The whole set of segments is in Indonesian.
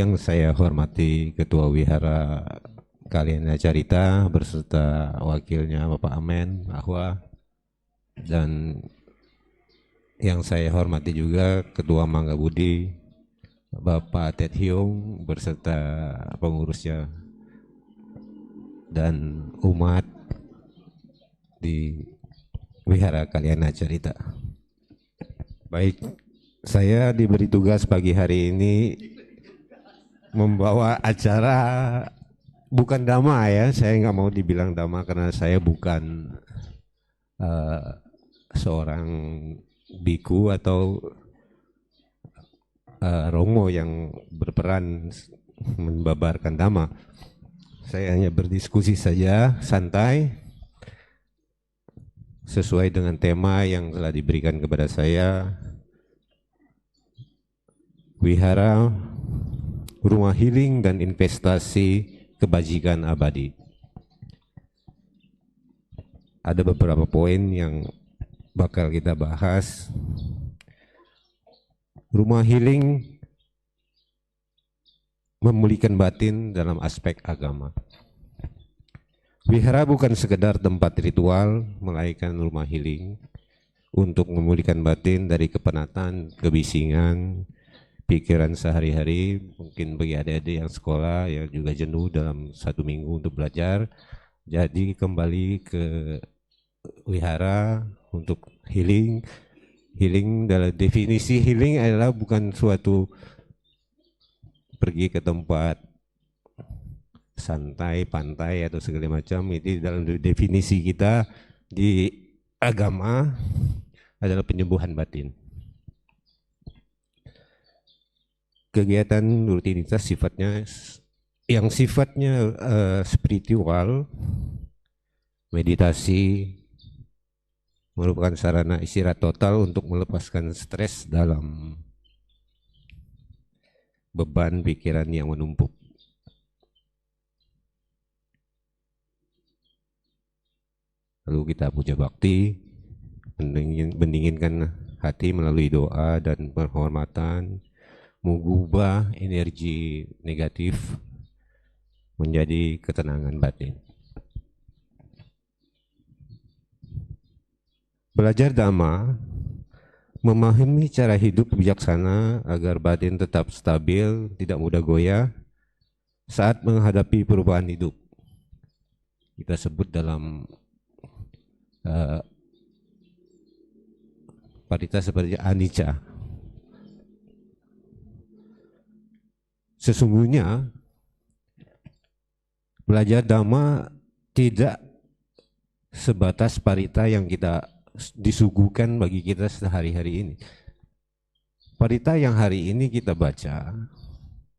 Yang saya hormati Ketua Wihara Kalyana Carita beserta wakilnya Bapak Amen, Ahwa, dan yang saya hormati juga Ketua Mangga Budi, Bapak Ted Hyung beserta pengurusnya dan umat di Wihara Kalyana Carita. Baik, saya diberi tugas pagi hari ini membawa acara bukan dhamma ya, saya nggak mau dibilang dhamma karena saya bukan seorang biku atau romo yang berperan membabarkan dhamma. Saya hanya berdiskusi saja, santai, sesuai dengan tema yang telah diberikan kepada saya. Wihara, rumah healing dan investasi kebajikan abadi. Ada beberapa poin yang bakal kita bahas. Rumah healing memulihkan batin dalam aspek agama. Wihara bukan sekedar tempat ritual, melainkan rumah healing untuk memulihkan batin dari kepenatan, kebisingan, pikiran sehari-hari. Mungkin bagi adik-adik yang sekolah yang juga jenuh dalam 1 minggu untuk belajar, jadi kembali ke wihara untuk healing. Healing, dalam definisi healing adalah bukan suatu pergi ke tempat santai, pantai atau segala macam. Itu dalam definisi kita di agama adalah penyembuhan batin. Kegiatan rutinitas sifatnya spiritual, meditasi merupakan sarana istirahat total untuk melepaskan stres dalam beban pikiran yang menumpuk. Lalu kita puja bakti, mendinginkan hati melalui doa dan penghormatan, mengubah energi negatif menjadi ketenangan batin. Belajar Dhamma, memahami cara hidup bijaksana agar batin tetap stabil, tidak mudah goyah saat menghadapi perubahan hidup. Kita sebut dalam parita seperti anicca. Sesungguhnya belajar Dhamma tidak sebatas parita yang kita disuguhkan bagi kita sehari-hari ini. Parita yang hari ini kita baca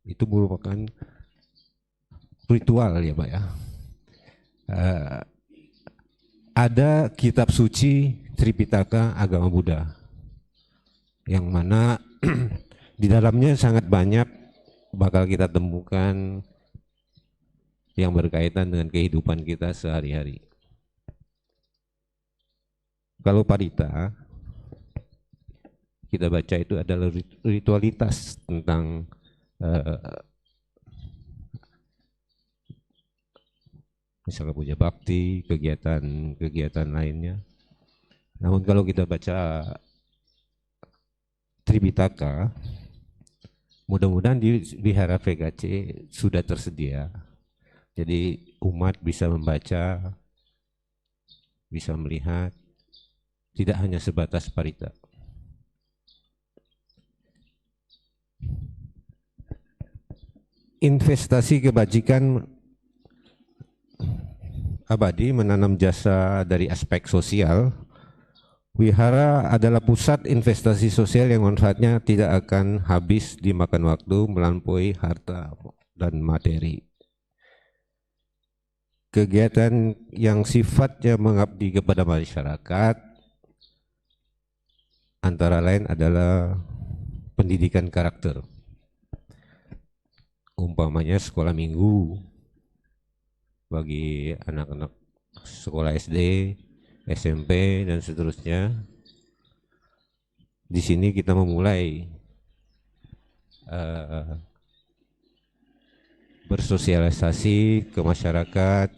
itu merupakan ritual ya Pak ya. Ada kitab suci Tripitaka agama Buddha yang mana di dalamnya sangat banyak bakal kita temukan yang berkaitan dengan kehidupan kita sehari-hari. Kalau parita kita baca itu adalah ritualitas tentang misalnya puja bakti, kegiatan-kegiatan lainnya. Namun kalau kita baca Tripitaka, mudah-mudahan di Wihara VKC sudah tersedia. Jadi umat bisa membaca, bisa melihat, tidak hanya sebatas parita. Investasi kebajikan abadi menanam jasa dari aspek sosial. Wihara adalah pusat investasi sosial yang manfaatnya tidak akan habis dimakan waktu melampaui harta dan materi. Kegiatan yang sifatnya mengabdi kepada masyarakat antara lain adalah pendidikan karakter. Umpamanya sekolah minggu bagi anak-anak sekolah SD, SMP dan seterusnya. Di sini kita memulai bersosialisasi ke masyarakat,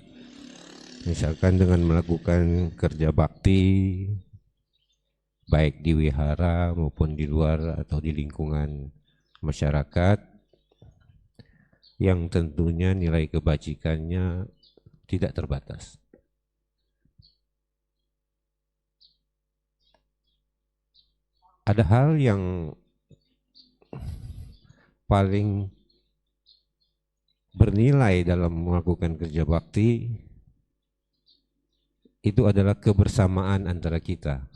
misalkan dengan melakukan kerja bakti, baik di wihara maupun di luar atau di lingkungan masyarakat, yang tentunya nilai kebajikannya tidak terbatas. Ada hal yang paling bernilai dalam melakukan kerja bakti, itu adalah kebersamaan antara kita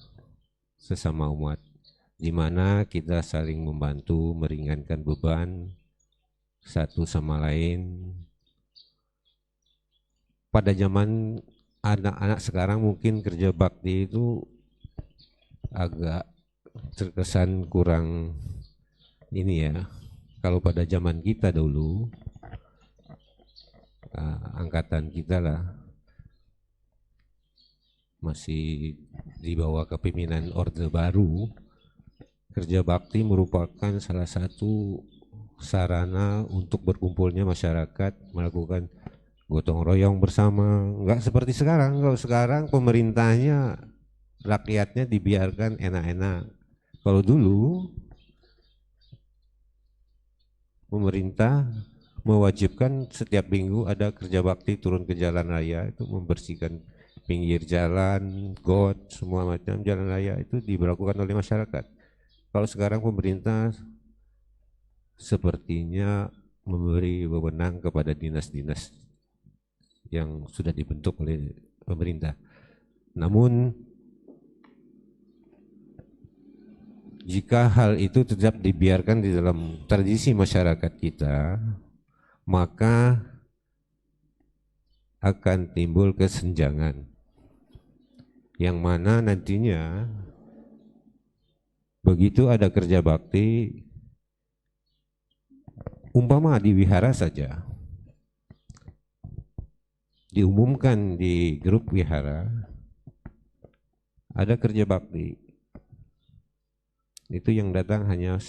sesama umat, di mana kita saling membantu meringankan beban satu sama lain. Pada zaman anak-anak sekarang mungkin kerja bakti itu agak terkesan kurang ini ya. Kalau pada zaman kita dulu, angkatan kita lah, masih di bawah kepemimpinan Orde Baru, kerja bakti merupakan salah satu sarana untuk berkumpulnya masyarakat, melakukan gotong royong bersama. Enggak seperti sekarang. Kalau sekarang pemerintahnya, rakyatnya dibiarkan enak-enak. Kalau dulu pemerintah mewajibkan setiap minggu ada kerja bakti turun ke jalan raya, itu membersihkan pinggir jalan, got, semua macam jalan raya itu diberlakukan oleh masyarakat. Kalau sekarang pemerintah sepertinya memberi wewenang kepada dinas-dinas yang sudah dibentuk oleh pemerintah. Namun jika hal itu tetap dibiarkan di dalam tradisi masyarakat kita, maka akan timbul kesenjangan, yang mana nantinya begitu ada kerja bakti, umpama di wihara saja, diumumkan di grup wihara ada kerja bakti, itu yang datang hanya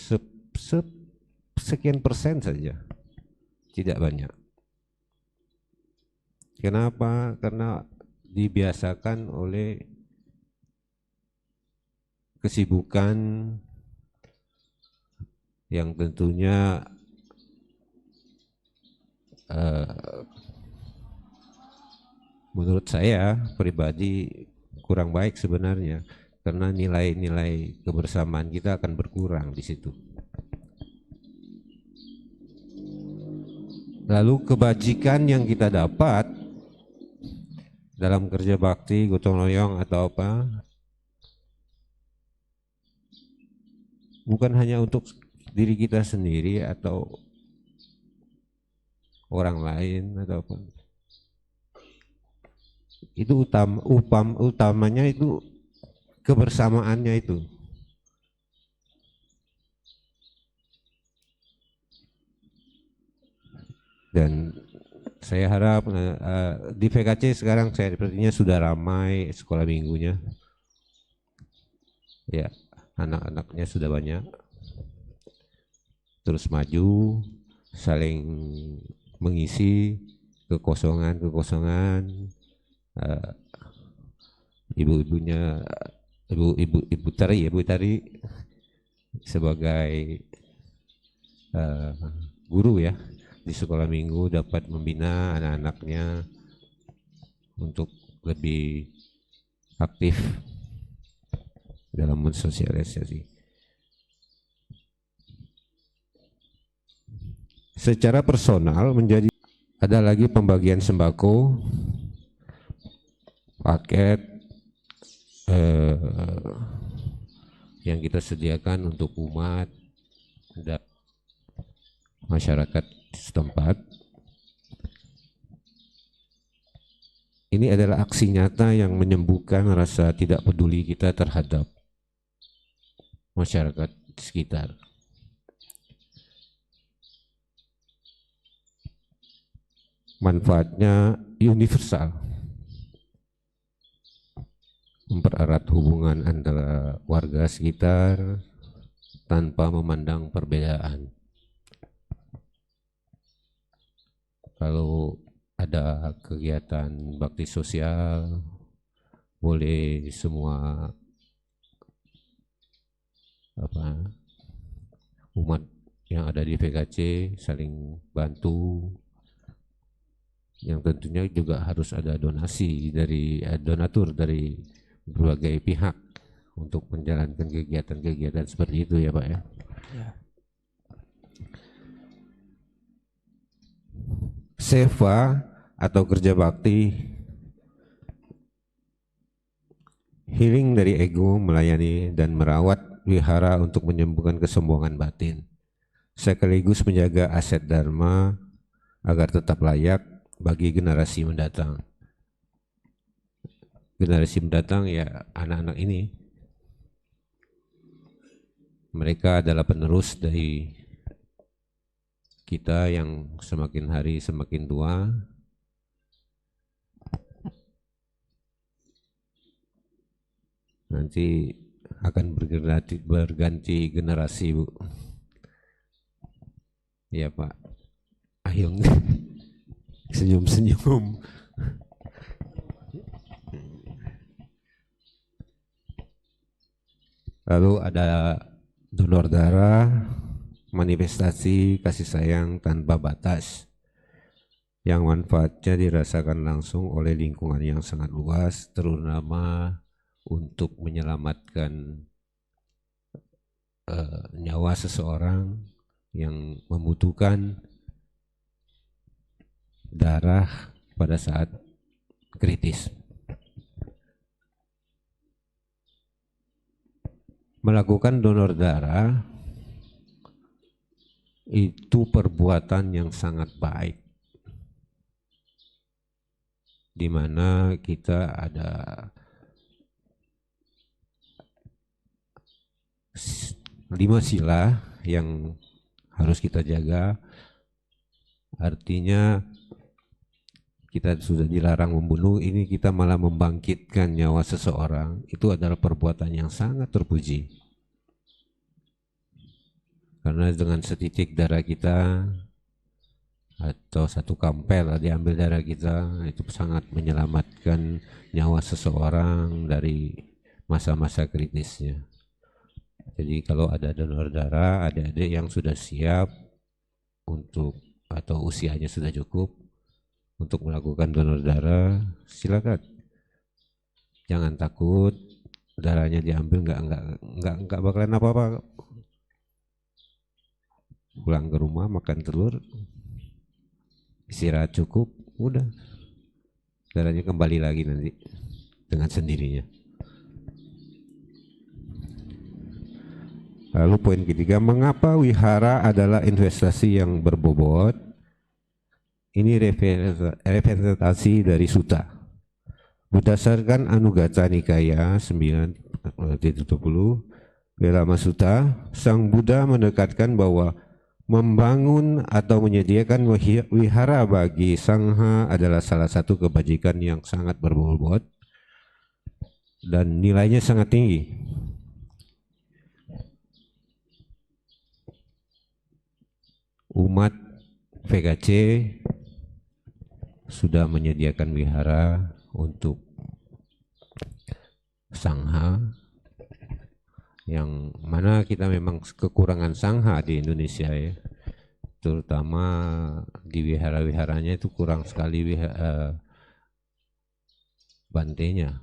sekian persen saja, tidak banyak. Kenapa? Karena dibiasakan oleh kesibukan yang tentunya menurut saya pribadi kurang baik sebenarnya, karena nilai-nilai kebersamaan kita akan berkurang di situ. Lalu kebajikan yang kita dapat dalam kerja bakti, gotong royong atau apa, bukan hanya untuk diri kita sendiri atau orang lain atau apa. Itu utamanya itu kebersamaannya itu. Dan saya harap di VKC sekarang saya sepertinya sudah ramai sekolah minggunya. Ya, anak-anaknya sudah banyak. Terus maju, saling mengisi kekosongan. Ibu-ibunya, ibu tari sebagai guru ya di sekolah minggu dapat membina anak-anaknya untuk lebih aktif dalam mensosialisasi. Secara personal menjadi ada lagi pembagian sembako, paket yang kita sediakan untuk umat dan masyarakat setempat. Ini adalah aksi nyata yang menyembuhkan rasa tidak peduli kita terhadap masyarakat sekitar. Manfaatnya universal, mempererat hubungan antara warga sekitar tanpa memandang perbedaan. Kalau ada kegiatan bakti sosial, boleh semua umat yang ada di VKC saling bantu, yang tentunya juga harus ada donasi dari donatur dari berbagai pihak untuk menjalankan kegiatan-kegiatan seperti itu ya Pak ya. Ya. Seva atau kerja bakti, healing dari ego, melayani dan merawat wihara untuk menyembuhkan kesombongan batin, sekaligus menjaga aset dharma agar tetap layak bagi generasi mendatang. Generasi mendatang ya anak-anak ini, mereka adalah penerus dari kita yang semakin hari semakin tua. Nanti akan berganti generasi Bu. Ya Pak Ahyung senyum-senyum. Lalu ada donor darah, manifestasi kasih sayang tanpa batas yang manfaatnya dirasakan langsung oleh lingkungan yang sangat luas, terutama untuk menyelamatkan nyawa seseorang yang membutuhkan darah pada saat kritis. Melakukan donor darah itu perbuatan yang sangat baik, di mana kita ada 5 sila yang harus kita jaga. Artinya kita sudah dilarang membunuh, ini kita malah membangkitkan nyawa seseorang, itu adalah perbuatan yang sangat terpuji. Karena dengan setitik darah kita atau satu kampel diambil darah kita, itu sangat menyelamatkan nyawa seseorang dari masa-masa kritisnya. Jadi kalau ada donor darah, adik-adik yang sudah siap untuk atau usianya sudah cukup untuk melakukan donor darah, silakan. Jangan takut, darahnya diambil nggak bakalan apa-apa. Pulang ke rumah makan telur, istirahat cukup, udah darahnya kembali lagi nanti dengan sendirinya. Lalu poin ketiga, mengapa wihara adalah investasi yang berbobot? Ini representasi dari sutta. Berdasarkan Anuggata Nikaya 9.20 Velama Sutta, Sang Buddha menekankan bahwa membangun atau menyediakan wihara bagi sangha adalah salah satu kebajikan yang sangat berbobot dan nilainya sangat tinggi. Umat VKC sudah menyediakan wihara untuk sangha, yang mana kita memang kekurangan sangha di Indonesia ya, terutama di wihara-wiharanya itu kurang sekali bantenya.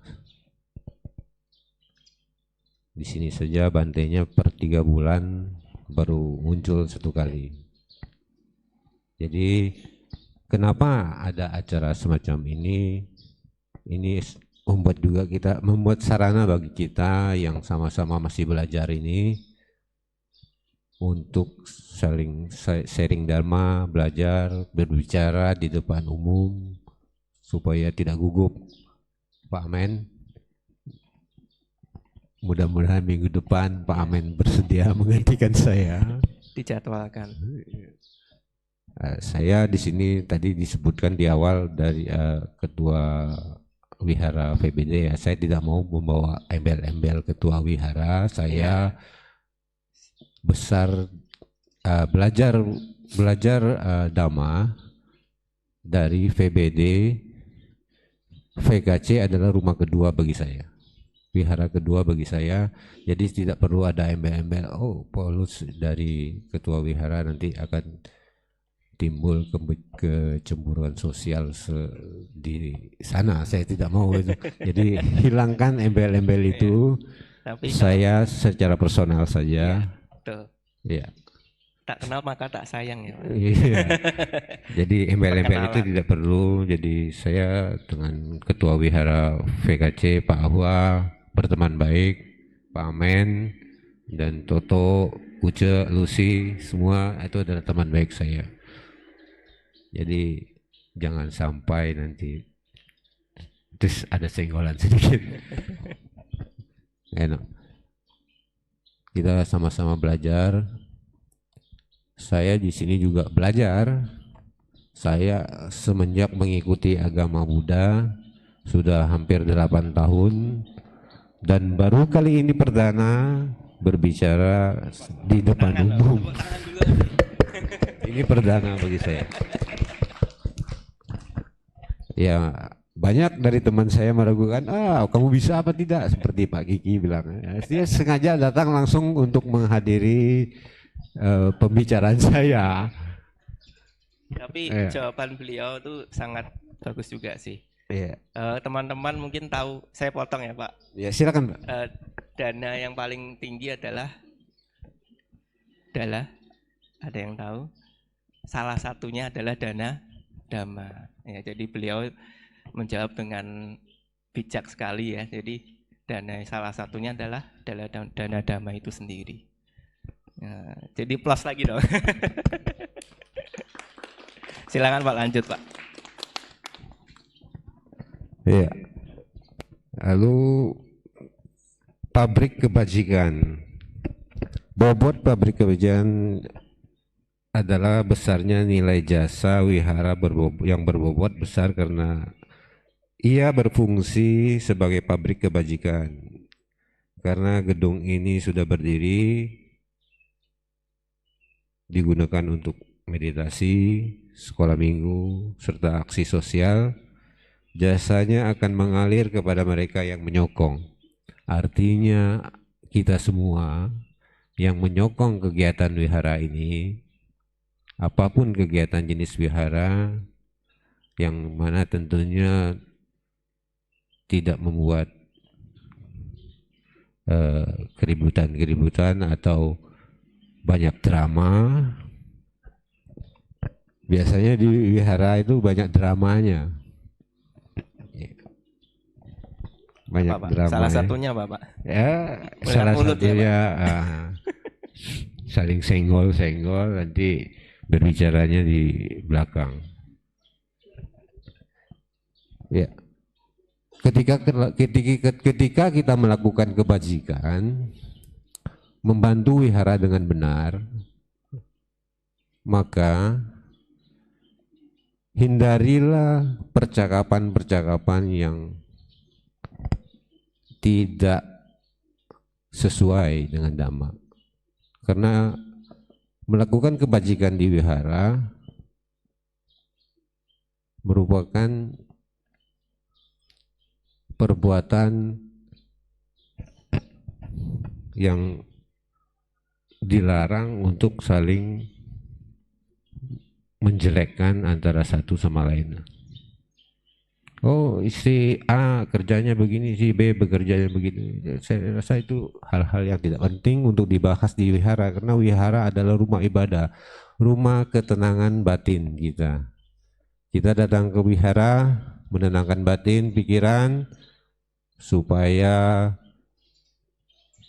Di sini saja bantenya per 3 bulan baru muncul 1 kali. Jadi kenapa ada acara semacam ini? Ini membuat juga kita, membuat sarana bagi kita yang sama-sama masih belajar ini untuk saling sharing dharma, belajar, berbicara di depan umum supaya tidak gugup. Pak Amen, mudah-mudahan minggu depan Pak Amen bersedia menggantikan saya. Dijadwalkan. Saya di sini tadi disebutkan di awal dari ketua wihara VBD ya, saya tidak mau membawa embel-embel ketua wihara. Saya besar belajar Dhamma dari VBD, VKC adalah rumah kedua bagi saya, wihara kedua bagi saya. Jadi tidak perlu ada embel-embel, oh Paulus dari ketua wihara nanti akan timbul kecemburuan sosial di sana. Saya tidak mau itu. Jadi hilangkan embel-embel itu. Tapi Saya secara personal saja. betul. Ya. Tak kenal maka tak sayang ya, Pak. Iya. Jadi embel-embel itu Perkenalan. tidak perlu. Jadi saya dengan ketua wihara VKC Pak Ahwa berteman baik, Pak Amen dan Toto, Uce, Lucy, semua itu adalah teman baik saya. Jadi jangan sampai nanti terus ada senggolan sedikit. Enak. Kita sama-sama belajar. Saya di sini juga belajar. Saya semenjak mengikuti agama Buddha sudah hampir 8 tahun dan baru kali ini perdana berbicara di depan umum. Ini perdana bagi saya. Ya, banyak dari teman saya meragukan, kamu bisa apa tidak, seperti Pak Kiki bilang. Dia sengaja datang langsung untuk menghadiri pembicaraan saya. Tapi jawaban beliau itu sangat bagus juga sih. Iya. Teman-teman mungkin tahu, saya potong ya Pak. Ya silakan Pak. Dana yang paling tinggi adalah ada yang tahu? Salah satunya adalah dana dhamma. Ya, jadi beliau menjawab dengan bijak sekali ya. Jadi salah satunya adalah dana dhamma itu sendiri. Ya, jadi plus lagi dong. Silakan Pak, lanjut Pak. Iya. Lalu pabrik kebajikan. Bobot pabrik kebajikan adalah besarnya nilai jasa wihara yang berbobot besar karena ia berfungsi sebagai pabrik kebajikan. Karena gedung ini sudah berdiri, digunakan untuk meditasi, sekolah minggu, serta aksi sosial, jasanya akan mengalir kepada mereka yang menyokong. Artinya kita semua yang menyokong kegiatan wihara ini, apapun kegiatan jenis wihara, yang mana tentunya tidak membuat keributan atau banyak drama. Biasanya di wihara itu banyak dramanya. Banyak drama. Salah satunya Bapak. Ya, salah satunya saling senggol-senggol, nanti berbicaranya di belakang. Ya. Ketika kita melakukan kebajikan, membantu wihara dengan benar, maka hindarilah percakapan-percakapan yang tidak sesuai dengan dhamma. Karena melakukan kebajikan di wihara merupakan perbuatan yang dilarang untuk saling menjelekkan antara satu sama lain. Oh, si A kerjanya begini, si B bekerjanya begini. Saya rasa itu hal-hal yang tidak penting untuk dibahas di wihara, karena wihara adalah rumah ibadah, rumah ketenangan batin kita. Kita datang ke wihara menenangkan batin, pikiran, supaya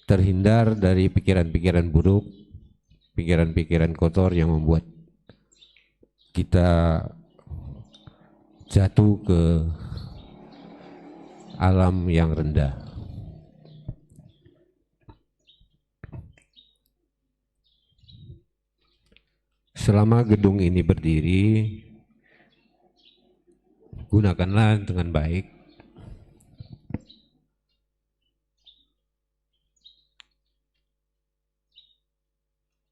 terhindar dari pikiran-pikiran buruk, pikiran-pikiran kotor yang membuat kita jatuh ke alam yang rendah. Selama gedung ini berdiri, gunakanlah dengan baik.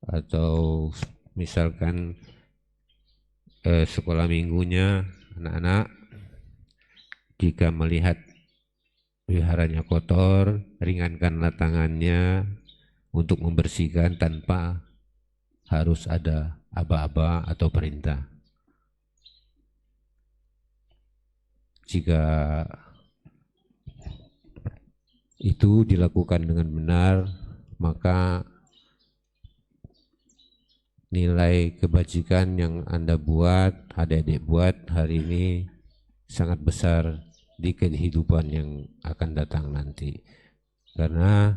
Atau misalkan sekolah minggunya anak-anak, jika melihat wiharanya kotor, ringankanlah tangannya untuk membersihkan tanpa harus ada aba-aba atau perintah. Jika itu dilakukan dengan benar, maka nilai kebajikan yang Anda buat, adik-adik buat hari ini sangat besar di kehidupan yang akan datang nanti. Karena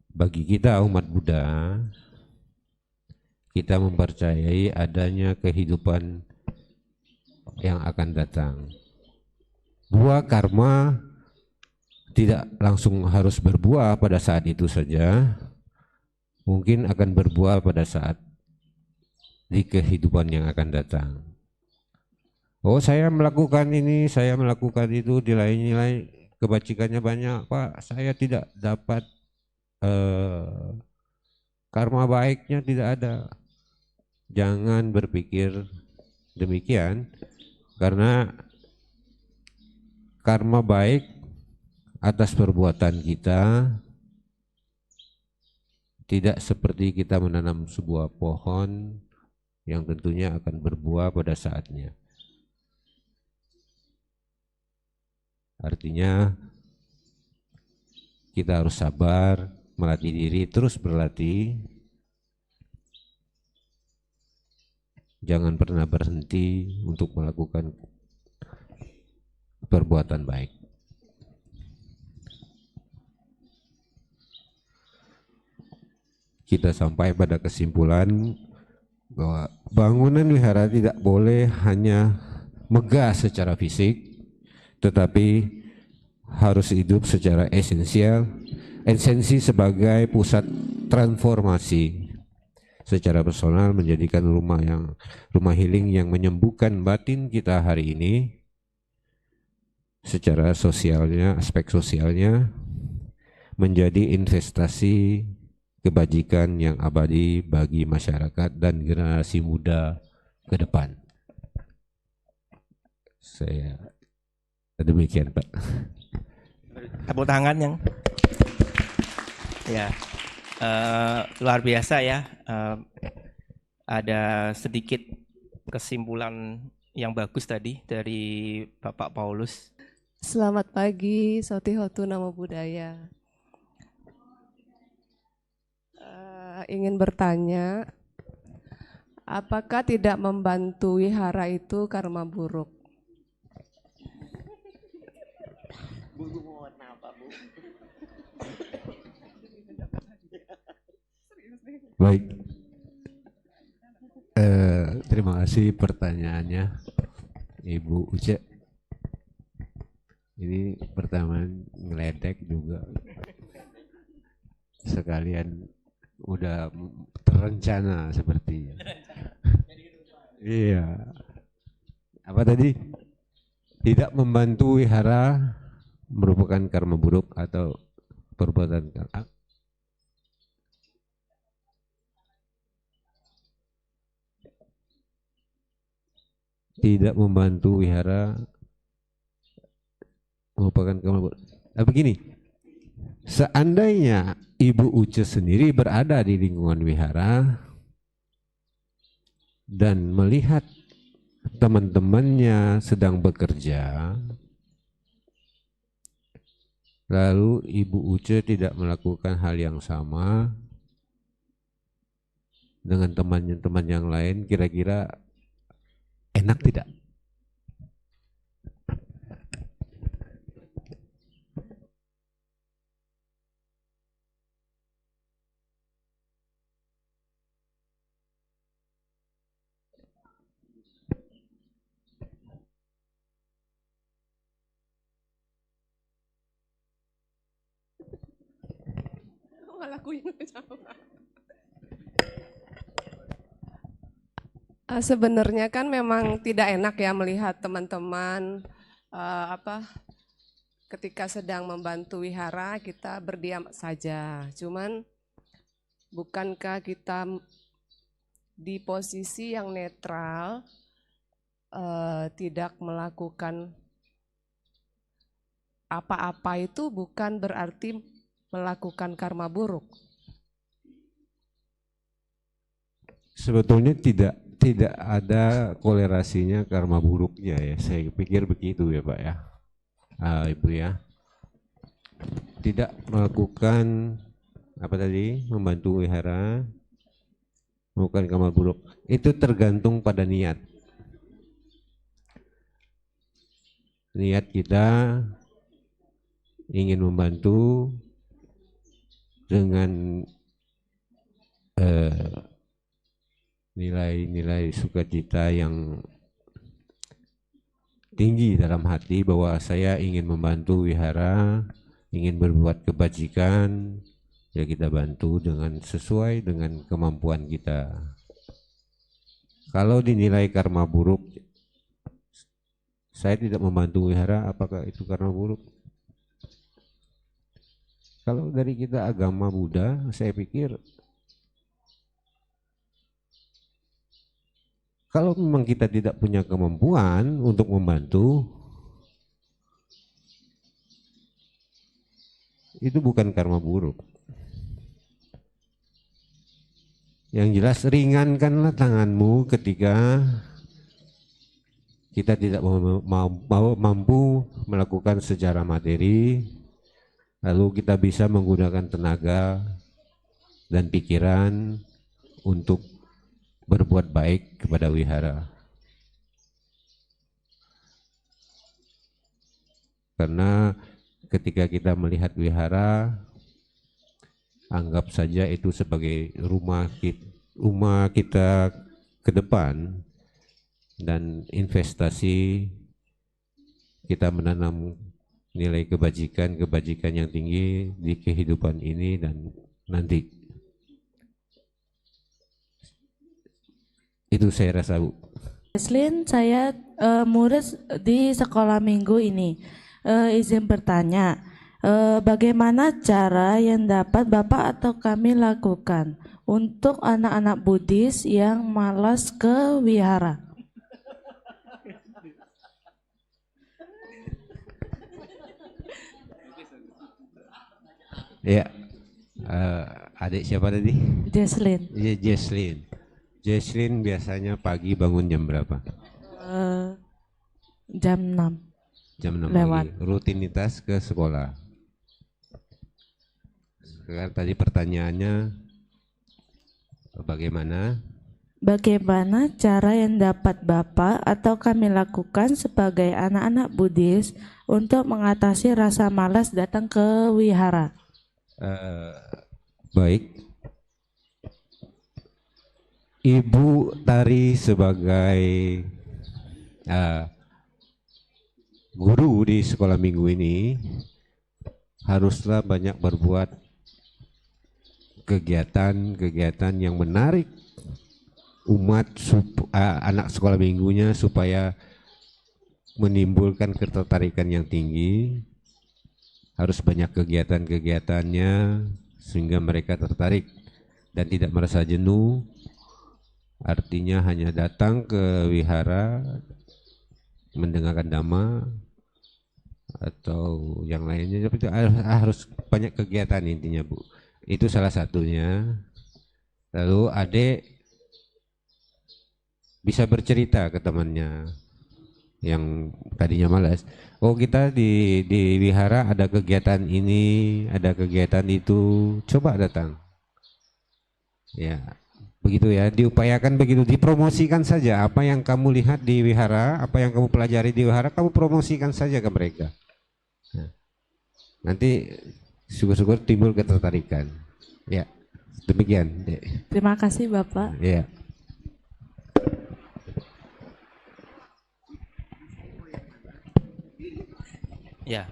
bagi kita umat Buddha, kita mempercayai adanya kehidupan yang akan datang. Buah karma tidak langsung harus berbuah pada saat itu saja, mungkin akan berbuah pada saat di kehidupan yang akan datang. Oh, saya melakukan ini, saya melakukan itu, nilai-nilai kebajikannya banyak, Pak. Saya tidak dapat karma baiknya, tidak ada. Jangan berpikir demikian, karena karma baik atas perbuatan kita tidak seperti kita menanam sebuah pohon yang tentunya akan berbuah pada saatnya. Artinya kita harus sabar, melatih diri, terus berlatih. Jangan pernah berhenti untuk melakukan perbuatan baik. Kita sampai pada kesimpulan bahwa bangunan wihara tidak boleh hanya megah secara fisik, tetapi harus hidup secara esensial, esensi sebagai pusat transformasi secara personal, menjadikan rumah healing yang menyembuhkan batin kita hari ini secara sosialnya, aspek sosialnya menjadi investasi kebajikan yang abadi bagi masyarakat dan generasi muda ke depan. Saya demikian, Pak. Tepuk tangan yang ya luar biasa ya. Ada sedikit kesimpulan yang bagus tadi dari Bapak Paulus. Selamat pagi, Sotihotu Namo Buddhaya. Ingin bertanya, apakah tidak membantu wihara itu karma buruk? Bu mau warna apa, Bu? Baik, terima kasih pertanyaannya Ibu Uce. Ini pertama ngeledek juga, sekalian udah terencana sepertinya. Iya. Apa tadi? Tidak membantu wihara merupakan karma buruk atau perbuatan karma. Tidak membantu wihara merupakan karma buruk. Nah, begini, seandainya Ibu Uce sendiri berada di lingkungan wihara dan melihat teman-temannya sedang bekerja, lalu Ibu Uce tidak melakukan hal yang sama dengan teman-teman yang lain, kira-kira enak tidak? Sebenarnya kan memang tidak enak ya melihat teman-teman ketika sedang membantu wihara kita berdiam saja. Cuman bukankah kita di posisi yang netral tidak melakukan apa-apa itu bukan berarti melakukan karma buruk. Sebetulnya tidak ada kolerasinya karma buruknya ya. Saya pikir begitu ya Pak ya, Ibu ya. Tidak melakukan apa tadi, membantu wihara, bukan karma buruk. Itu tergantung pada niat. Niat kita ingin membantu dengan nilai-nilai sukacita yang tinggi dalam hati bahwa saya ingin membantu wihara, ingin berbuat kebajikan, ya kita bantu dengan sesuai dengan kemampuan kita. Kalau dinilai karma buruk, saya tidak membantu wihara, apakah itu karma buruk? Kalau dari kita agama Buddha, saya pikir kalau memang kita tidak punya kemampuan untuk membantu, itu bukan karma buruk. Yang jelas ringankanlah tanganmu ketika kita tidak mampu melakukan secara materi, lalu kita bisa menggunakan tenaga dan pikiran untuk berbuat baik kepada wihara. Karena ketika kita melihat wihara, anggap saja itu sebagai rumah kita ke depan, dan investasi kita menanam nilai kebajikan yang tinggi di kehidupan ini dan nanti. Itu saya rasa, Bu. Jesslyn, saya murid di sekolah minggu ini. Izin bertanya, bagaimana cara yang dapat Bapak atau kami lakukan untuk anak-anak Buddhis yang malas ke wihara? Ya, adik siapa tadi? Jesslyn. Jesslyn. Jesslyn biasanya pagi bangun jam berapa? Jam 6. Jam 6 lewat. pagi. Rutinitas ke sekolah. Sekarang tadi pertanyaannya bagaimana? Bagaimana cara yang dapat Bapak atau kami lakukan sebagai anak-anak Buddhis untuk mengatasi rasa malas datang ke wihara? Baik, Ibu Tari sebagai guru di sekolah minggu ini haruslah banyak berbuat kegiatan yang menarik umat anak sekolah minggunya supaya menimbulkan ketertarikan yang tinggi. Harus banyak kegiatan-kegiatannya sehingga mereka tertarik dan tidak merasa jenuh. Artinya hanya datang ke wihara mendengarkan dhamma atau yang lainnya, tapi harus banyak kegiatan intinya, Bu. Itu salah satunya. Lalu adik bisa bercerita ke temannya yang tadinya malas, oh kita di wihara ada kegiatan ini, ada kegiatan itu, coba datang. Ya, begitu ya, diupayakan begitu, dipromosikan saja apa yang kamu lihat di wihara, apa yang kamu pelajari di wihara, kamu promosikan saja ke mereka. Nah, nanti syukur-syukur timbul ketertarikan. Ya, demikian. Terima kasih Bapak. Ya. Ya,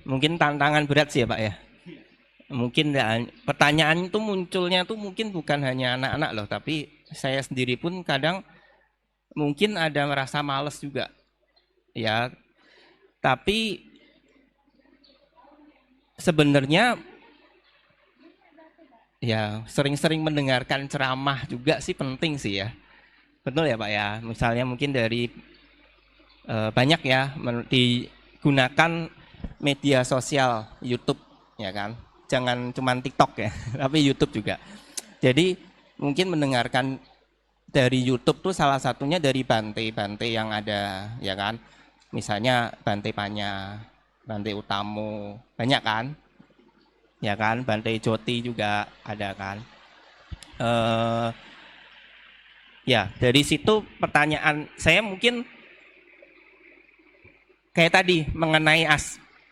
mungkin tantangan berat sih ya Pak ya. Mungkin pertanyaan itu munculnya tuh mungkin bukan hanya anak-anak loh, tapi saya sendiri pun kadang mungkin ada merasa males juga. Ya, tapi sebenarnya ya sering-sering mendengarkan ceramah juga sih penting sih ya. Betul ya Pak ya. Misalnya mungkin dari banyak ya digunakan media sosial YouTube ya kan. Jangan cuma TikTok ya, tapi YouTube juga. Jadi mungkin mendengarkan dari YouTube tuh salah satunya dari Bante yang ada ya kan. Misalnya Bante Panya, Bante Utamo, banyak kan? Ya kan, Bante Joti juga ada kan. Ya, dari situ pertanyaan saya mungkin kayak tadi mengenai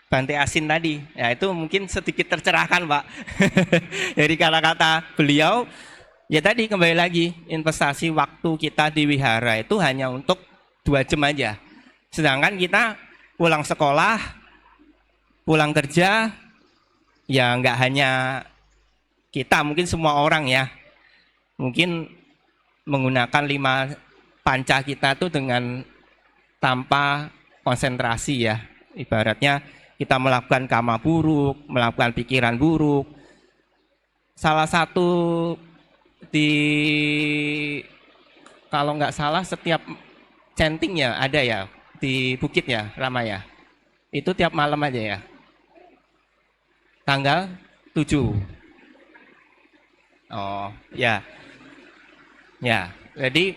Bante Asin tadi. Ya itu mungkin sedikit tercerahkan, Pak. Dari kata-kata beliau, ya tadi kembali lagi investasi waktu kita di wihara itu hanya untuk 2 jam aja. Sedangkan kita pulang sekolah, pulang kerja, ya nggak hanya kita, mungkin semua orang ya. Mungkin menggunakan 5 panca kita tuh dengan tanpa konsentrasi ya. Ibaratnya kita melakukan kama buruk, melakukan pikiran buruk. Salah satu kalau nggak salah setiap chanting ya ada ya di Bukit ya, Rama ya. Itu tiap malam aja ya. Tanggal 7. Oh, ya. Ya, jadi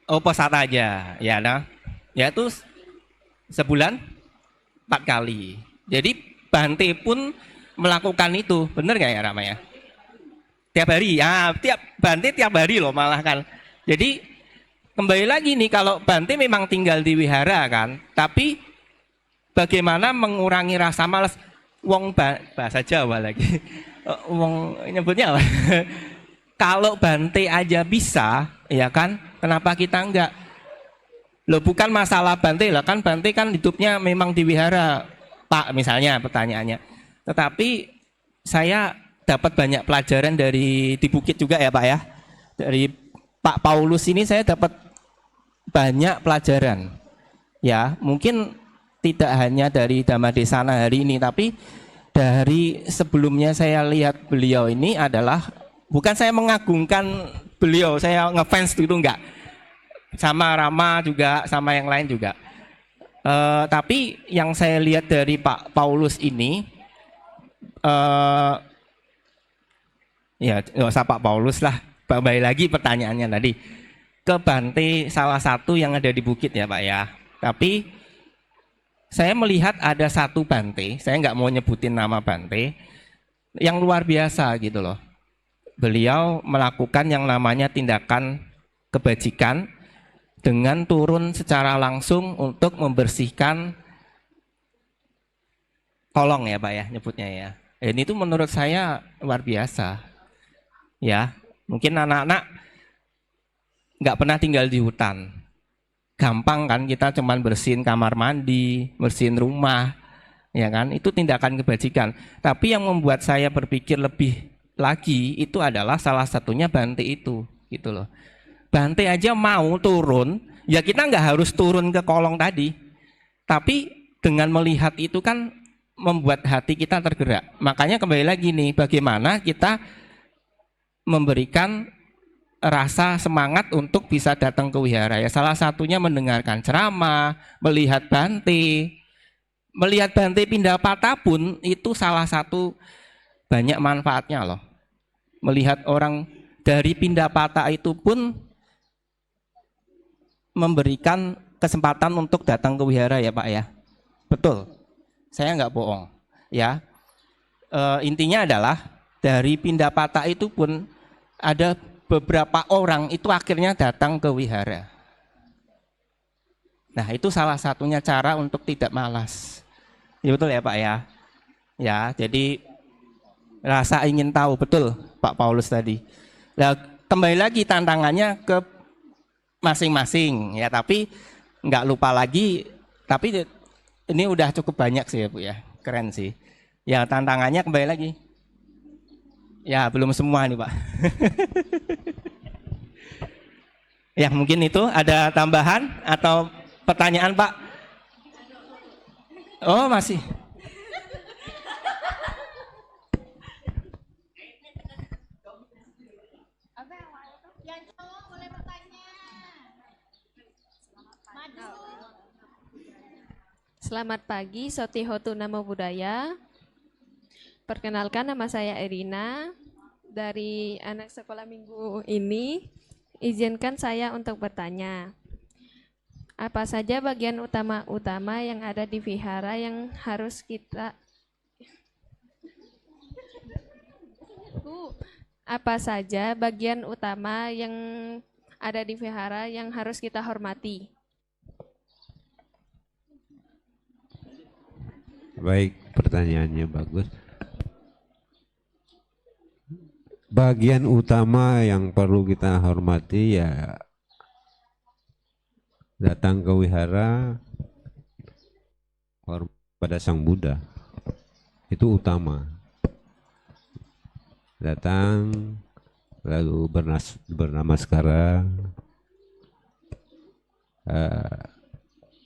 posat aja ya nah. Ya itu sebulan 4 kali. Jadi Bante pun melakukan itu, benar nggak ya Rama ya? Tiap hari ya, Bante tiap hari loh malah kan. Jadi kembali lagi nih kalau Bante memang tinggal di wihara kan, tapi bagaimana mengurangi rasa malas? Bahasa Jawa lagi. Wong nyebutnya apa? Kalau Bante aja bisa, ya kan? Kenapa kita enggak? Loh bukan masalah Bante lah kan Bante kan hidupnya memang di wihara, Pak misalnya pertanyaannya. Tetapi saya dapat banyak pelajaran di Bukit juga ya Pak ya. Dari Pak Paulus ini saya dapat banyak pelajaran. Ya, mungkin tidak hanya dari Dhammadesana hari ini, tapi dari sebelumnya saya lihat beliau ini adalah, bukan saya mengagungkan beliau, saya ngefans itu enggak. Sama Rama juga, sama yang lain juga. Tapi yang saya lihat dari Pak Paulus ini, ya nggak usah Pak Paulus lah, kembali lagi pertanyaannya tadi. Ke Bante salah satu yang ada di Bukit ya Pak ya. Tapi saya melihat ada satu Bante, saya nggak mau nyebutin nama Bante, yang luar biasa gitu loh. Beliau melakukan yang namanya tindakan kebajikan dengan turun secara langsung untuk membersihkan kolong ya Pak ya nyebutnya ya. Ini tuh menurut saya luar biasa. Ya, mungkin anak-anak nggak pernah tinggal di hutan. Gampang kan kita cuman bersihin kamar mandi, bersihin rumah, ya kan? Itu tindakan kebajikan. Tapi yang membuat saya berpikir lebih lagi itu adalah salah satunya Bante itu, gitu loh. Bante aja mau turun, ya kita nggak harus turun ke kolong tadi. Tapi dengan melihat itu kan membuat hati kita tergerak. Makanya kembali lagi nih, bagaimana kita memberikan rasa semangat untuk bisa datang ke wihara. Ya salah satunya mendengarkan ceramah, melihat Bante pindah patah pun itu salah satu banyak manfaatnya loh. Melihat orang dari pindah patah itu pun memberikan kesempatan untuk datang ke wihara ya Pak ya. Betul, saya nggak bohong ya. Intinya adalah dari pindah patah itu pun ada beberapa orang itu akhirnya datang ke wihara. Nah itu salah satunya cara untuk tidak malas. Ya, betul ya Pak ya. Ya jadi rasa ingin tahu, betul Pak Paulus tadi. Nah kembali lagi tantangannya ke masing-masing ya, tapi nggak lupa lagi, tapi ini udah cukup banyak sih ya Bu ya, keren sih. Ya tantangannya kembali lagi. Ya belum semua nih Pak. Ya mungkin itu ada tambahan atau pertanyaan Pak? Oh masih. Yang cowok boleh bertanya. Selamat pagi, Sotihotu Namo Buddhaya. Perkenalkan, nama saya Erina dari anak sekolah minggu ini. Izinkan saya untuk bertanya, apa saja bagian utama-utama yang ada di vihara yang harus kita apa saja bagian utama yang ada di vihara yang harus kita hormati? Baik, pertanyaannya bagus. Bagian utama yang perlu kita hormati ya datang ke wihara hormat pada Sang Buddha. Itu utama. Datang lalu bernamaskara,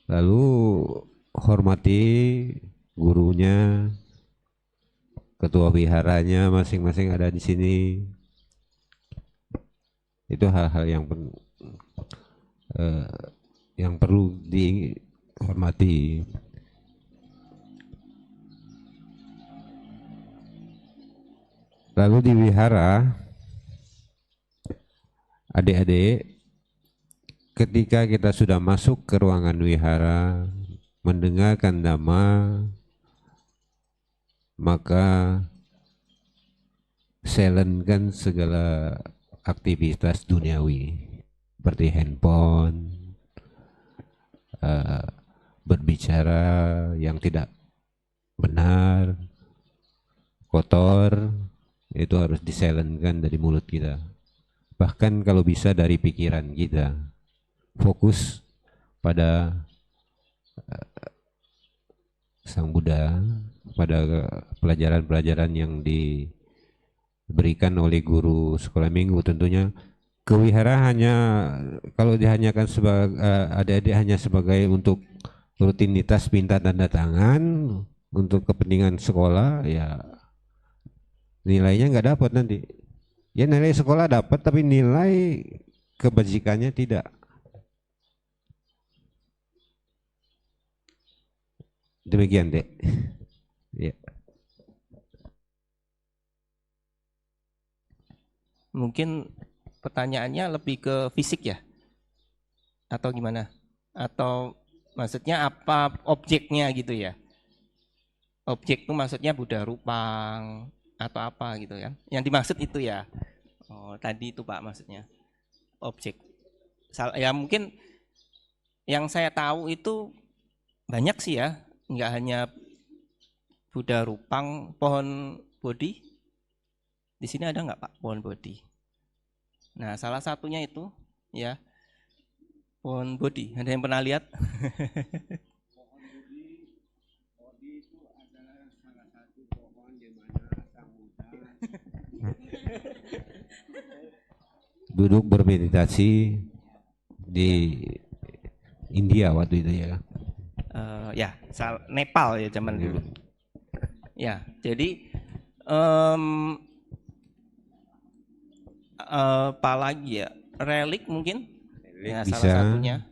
lalu hormati gurunya, ketua wiharanya masing-masing ada di sini. Itu hal-hal yang perlu dihormati. Lalu di wihara, adik-adik, ketika kita sudah masuk ke ruangan wihara, mendengarkan dhamma, maka silentkan segala aktivitas duniawi seperti handphone, berbicara yang tidak benar, kotor, itu harus disilentkan dari mulut kita. Bahkan kalau bisa dari pikiran kita, fokus pada Sang Buddha, pada pelajaran-pelajaran yang diberikan oleh guru sekolah minggu. Tentunya kewihara hanya kalau dihanyakan sebagai adik-adik hanya sebagai untuk rutinitas minta tanda tangan untuk kepentingan sekolah, ya nilainya nggak dapat nanti. Ya nilai sekolah dapat tapi nilai kebajikannya tidak. Demikian, Dek. Ya. Mungkin pertanyaannya lebih ke fisik ya? Atau gimana? Atau maksudnya apa objeknya gitu ya? Objek itu maksudnya Buddha Rupang atau apa gitu kan? Yang dimaksud itu ya? Oh, tadi itu Pak maksudnya objek. Ya mungkin yang saya tahu itu banyak sih ya, nggak hanya Buddha Rupang, pohon Bodhi. Di sini ada nggak Pak pohon Bodhi? Nah, salah satunya itu ya pohon Bodhi. Ada yang pernah lihat? Pohon Bodhi itu adalah salah satu pohon di mana Sang Buddha duduk bermeditasi di India waktu itu ya. Nepal ya zaman dulu. Ya, jadi apa lagi ya? Relik mungkin? Ya, bisa. salah satunya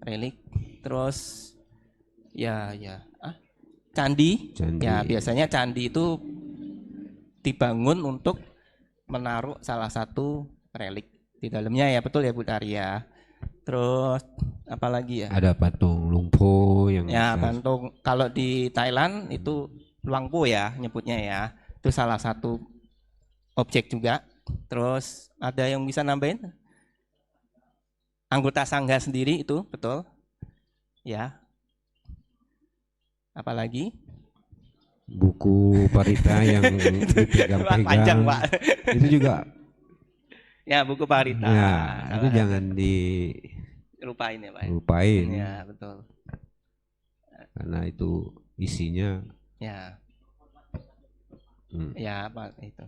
relik. Terus candi. Ya, biasanya candi itu dibangun untuk menaruh salah satu relik di dalamnya ya, betul ya Bu Tarya. Terus apa lagi ya? Ada patung Lumpo yang ya patung, kalau di Thailand itu Luangpo ya nyebutnya ya. Itu salah satu objek juga. Terus ada yang bisa nambahin? Anggota sangga sendiri itu betul. Ya. Apalagi? Buku Parita yang dipegang-pegang. Panjang, Pak. Itu juga. Ya, buku Parita. Ya, itu jangan dilupain ya, Pak. Lupain. Ya, betul. Karena itu isinya. Ya. Ya, apa itu?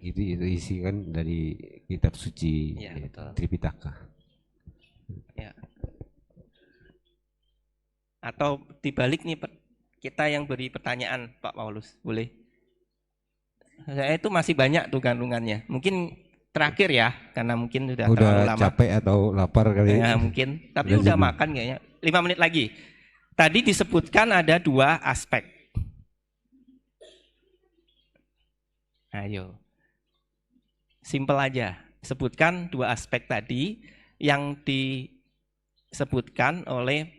Itu isi kan dari kitab suci ya, Tripitaka. Ya. Atau dibalik nih kita yang beri pertanyaan Pak Paulus, boleh? Saya itu masih banyak tuh kandungannya. Mungkin terakhir ya, karena mungkin sudah terlalu lama. Capek atau lapar kali. Ya mungkin, tapi udah makan kayaknya. 5 menit lagi. Tadi disebutkan ada dua aspek. Ayo, simpel aja. Sebutkan dua aspek tadi yang disebutkan oleh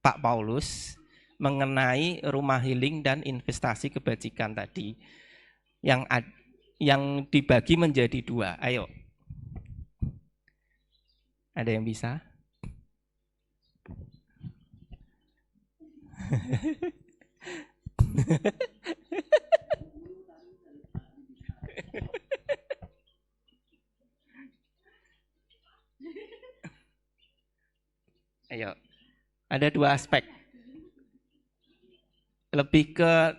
Pak Paulus mengenai rumah healing dan investasi kebajikan tadi yang dibagi menjadi dua. Ayo, ada yang bisa? Ayo, ada dua aspek. Lebih ke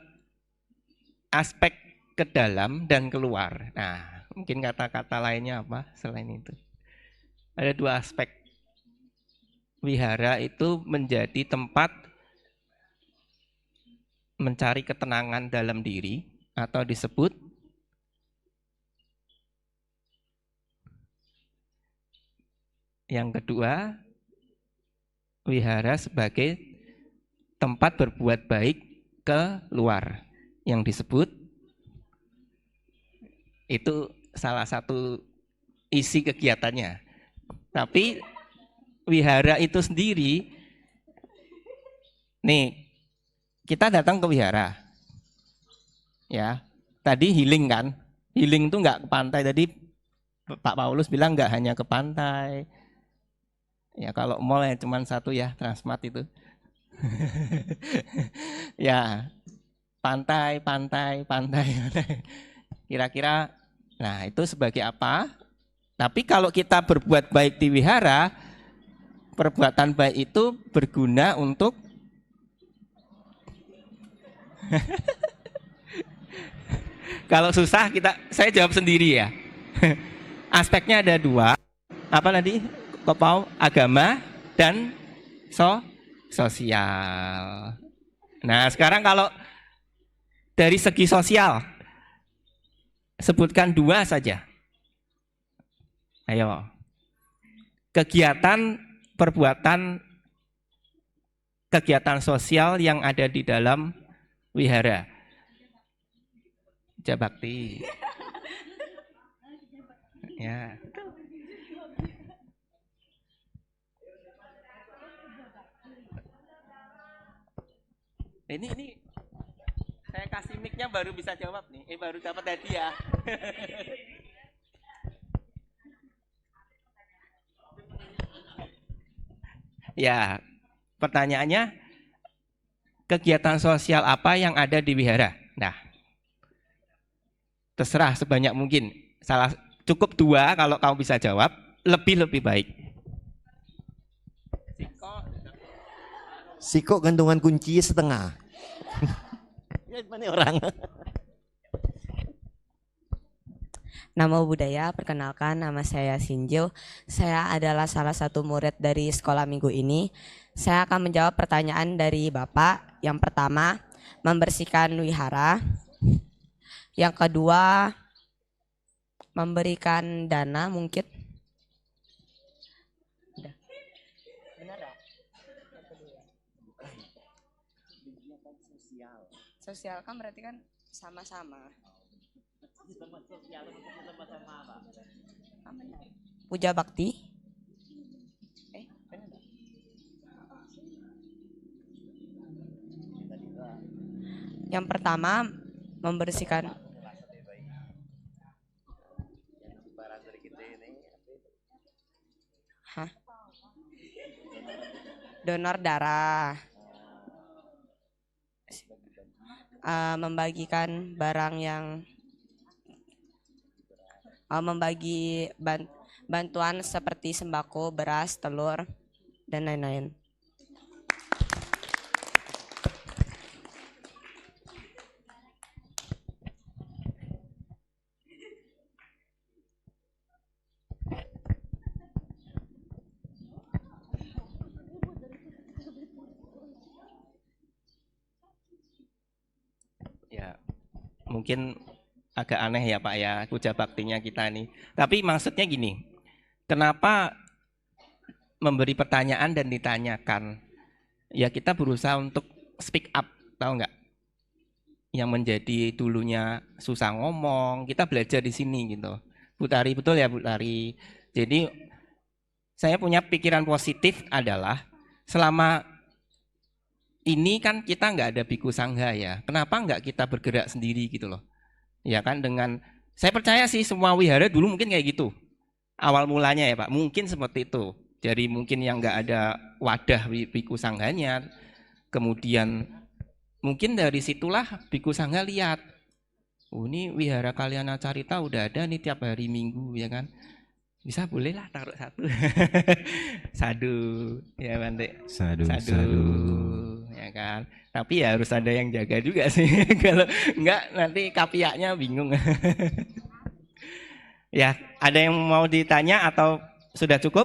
aspek ke dalam dan keluar. Nah, mungkin kata-kata lainnya apa selain itu? Ada dua aspek. Wihara itu menjadi tempat mencari ketenangan dalam diri atau disebut yang kedua, wihara sebagai tempat berbuat baik ke luar yang disebut itu salah satu isi kegiatannya. Tapi wihara itu sendiri, nih kita datang ke wihara, ya tadi healing kan, healing itu nggak ke pantai. Tadi Pak Paulus bilang nggak hanya ke pantai. Ya kalau mall ya cuma satu ya, Transmart itu. Ya pantai. Kira-kira, nah itu sebagai apa? Tapi kalau kita berbuat baik di wihara, perbuatan baik itu berguna untuk kalau susah saya jawab sendiri ya. Aspeknya ada dua. Apa tadi? Kopau, agama dan sosial. Nah, sekarang kalau dari segi sosial, sebutkan dua saja. Ayo. Kegiatan sosial yang ada di dalam wihara. Puja bakti. Ya. Ini saya kasih mic-nya baru bisa jawab nih. Baru dapat hadiah. Ya, pertanyaannya kegiatan sosial apa yang ada di wihara? Nah, terserah sebanyak mungkin. Cukup dua kalau kamu bisa jawab, lebih baik. Siko gantungan kunci setengah. Mana orang? Namo Buddhaya, perkenalkan nama saya Sinjo. Saya adalah salah satu murid dari sekolah minggu ini. Saya akan menjawab pertanyaan dari Bapak. Yang pertama, membersihkan wihara. Yang kedua, memberikan dana mungkin. Sosial kan berarti kan sama-sama. Puja bakti. Yang pertama membersihkan donor darah. Membagikan barang yang membagi bantuan seperti sembako, beras, telur, dan lain-lain. Ya, mungkin agak aneh ya Pak ya, puja baktinya kita nih. Tapi maksudnya gini, kenapa memberi pertanyaan dan ditanyakan? ya kita berusaha untuk speak up, tahu nggak? Yang menjadi dulunya susah ngomong, kita belajar di sini gitu. Bu Tari, betul ya Bu Tari? Jadi saya punya pikiran positif adalah selama ini kan kita nggak ada biku sangha ya, kenapa nggak kita bergerak sendiri gitu loh? Ya kan, dengan saya percaya sih semua wihara dulu mungkin kayak gitu. Awal mulanya ya Pak, mungkin seperti itu. Jadi mungkin yang nggak ada wadah biku sanghanya, kemudian mungkin dari situlah biku sangha lihat, oh ini wihara Kalyana Carita udah ada nih tiap hari Minggu ya kan, bisa bolehlah taruh satu. Sadu ya Bante, Sadu, sadu, sadu. ya kan. Tapi ya harus ada yang jaga juga sih. Kalau enggak nanti kapiaknya bingung. Ya, ada yang mau ditanya atau sudah cukup?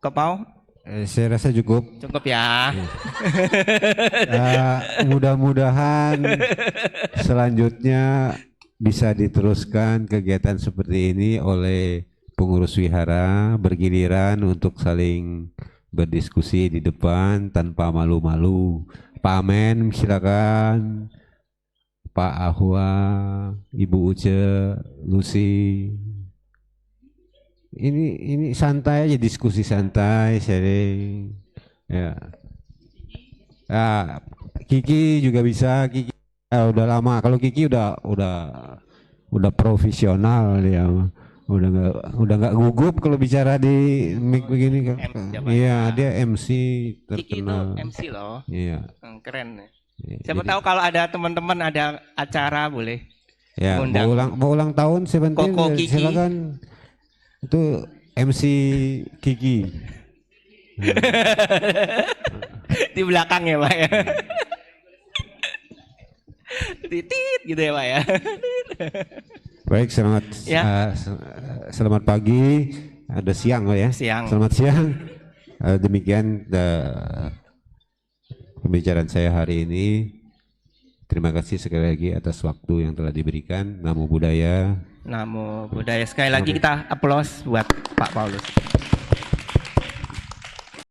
Kepau? Saya rasa cukup. Cukup ya. Mudah-mudahan selanjutnya bisa diteruskan kegiatan seperti ini oleh pengurus wihara bergiliran untuk saling berdiskusi di depan tanpa malu-malu. Pak Amen silakan, Pak Ahwa, Ibu Uce, Lucy. Ini santai aja, diskusi santai, sharing. Ya. Kiki juga bisa. Kiki udah lama. Kalau Kiki udah profesional dia. Udah nggak gugup kalau bicara di mic begini kan. Iya, dia MC Kiki itu terkenal. MC loh. Iya. Keren. Iya, Siapa jadi- tahu kalau ada teman-teman ada acara boleh. Ya, Undang. mau ulang tahun Seventeen, Koko Kiki. silakan. Itu MC Kiki. Di belakang ya Pak ya. Titit gitu ya Pak ya. Baik, selamat Ya. selamat pagi. Ada siang Pak ya. Siang. Selamat siang. Demikian pembicaraan saya hari ini. Terima kasih sekali lagi atas waktu yang telah diberikan. Namo Buddhaya. Namo Buddhaya. Sekali lagi kita aplaus buat Pak Paulus.